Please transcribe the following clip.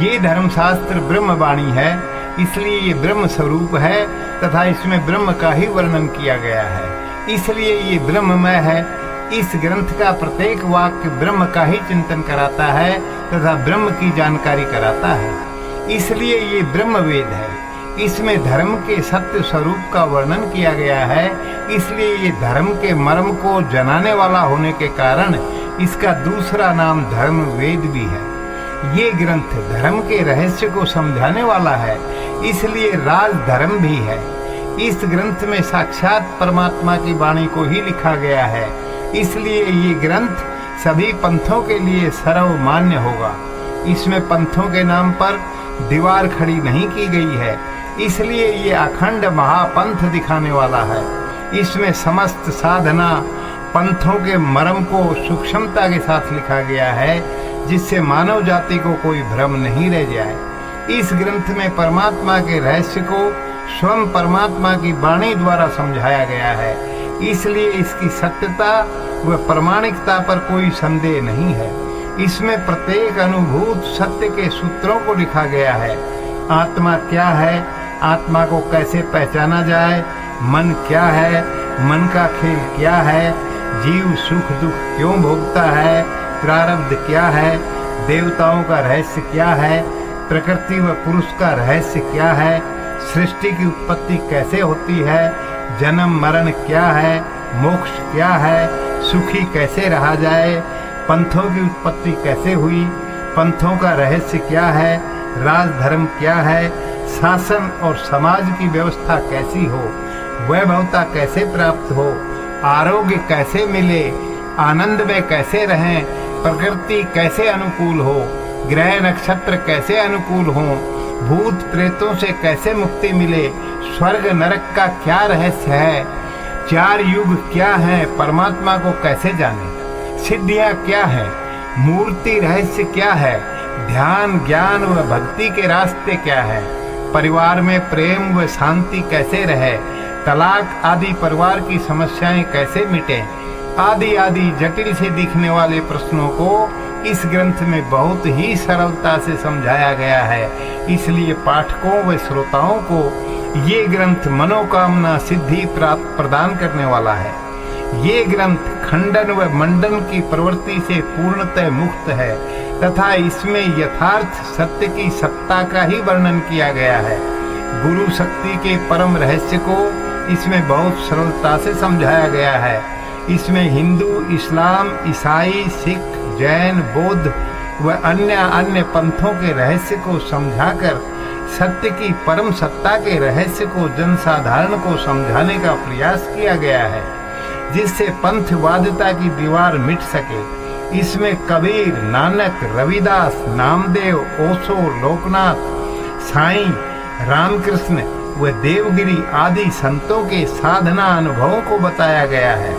ये धर्मशास्त्र ब्रह्मवाणी है, इसलिए ये ब्रह्म स्वरूप है तथा इसमें ब्रह्म का ही वर्णन किया गया है, इसलिए ये ब्रह्ममय है। इस ग्रंथ का प्रत्येक वाक्य ब्रह्म का ही चिंतन कराता है तथा ब्रह्म की जानकारी कराता है, इसलिए ये ब्रह्म वेद है। इसमें धर्म के सत्य स्वरूप का वर्णन किया गया है, इसलिए ये धर्म के मर्म को जनाने वाला होने के कारण इसका दूसरा नाम धर्म वेद भी है। ये ग्रंथ धर्म के रहस्य को समझाने वाला है, इसलिए राज धर्म भी है। इस ग्रंथ में साक्षात परमात्मा की वाणी को ही लिखा गया है, इसलिए ये ग्रंथ सभी पंथों के लिए सर्वमान्य होगा। इसमें पंथों के नाम पर दीवार खड़ी नहीं की गई है, इसलिए ये अखंड महापंथ दिखाने वाला है। इसमें समस्त साधना पंथों के मर्म को सूक्ष्मता के साथ लिखा गया है, जिससे मानव जाति को कोई भ्रम नहीं रह जाए। इस ग्रंथ में परमात्मा के रहस्य को स्वयं परमात्मा की वाणी द्वारा समझाया गया है, इसलिए इसकी सत्यता व प्रामाणिकता पर कोई संदेह नहीं है। इसमें प्रत्येक अनुभूत सत्य के सूत्रों को लिखा गया है। आत्मा क्या है, आत्मा को कैसे पहचाना जाए, मन क्या है, मन का खेल क्या है, जीव सुख दुख क्यों भोगता है, प्रारब्ध क्या है, देवताओं का रहस्य क्या है, प्रकृति व पुरुष का रहस्य क्या है, सृष्टि की उत्पत्ति कैसे होती है, जन्म मरण क्या है, मोक्ष क्या है, सुखी कैसे रहा जाए, पंथों की उत्पत्ति कैसे हुई, पंथों का रहस्य क्या है, राजधर्म क्या है, शासन और समाज की व्यवस्था कैसी हो, वैभवता कैसे प्राप्त हो, आरोग्य कैसे मिले, आनंद में कैसे रहें, प्रकृति कैसे अनुकूल हो, ग्रह नक्षत्र कैसे अनुकूल हो, भूत प्रेतों से कैसे मुक्ति मिले, स्वर्ग नरक का क्या रहस्य है, चार युग क्या है, परमात्मा को कैसे जाने, सिद्धियां क्या है, मूर्ति रहस्य क्या है, ध्यान ज्ञान व भक्ति के रास्ते क्या है, परिवार में प्रेम व शांति कैसे रहे, तलाक आदि परिवार की समस्याएं कैसे मिटे, आदि आदि जटिल से दिखने वाले प्रश्नों को इस ग्रंथ में बहुत ही सरलता से समझाया गया है। इसलिए पाठकों व श्रोताओं को ये ग्रंथ मनोकामना सिद्धि प्राप्त प्रदान करने वाला है। ये ग्रंथ खंडन व मंडन की प्रवृत्ति से पूर्णतः मुक्त है तथा इसमें यथार्थ सत्य की सत्ता का ही वर्णन किया गया है। गुरु शक्ति के परम रहस्य को इसमें बहुत सरलता से समझाया गया है। इसमें हिंदू, इस्लाम, ईसाई, सिख, जैन, बौद्ध व अन्य पंथों के रहस्य को समझाकर सत्य की परम सत्ता के रहस्य को जनसाधारण को समझाने का प्रयास किया गया है, जिससे पंथवादिता की दीवार मिट सके। इसमें कबीर, नानक, रविदास, नामदेव, ओशो, लोकनाथ, साईं, रामकृष्ण व देवगिरी आदि संतों के साधना अनुभवों को बताया गया है।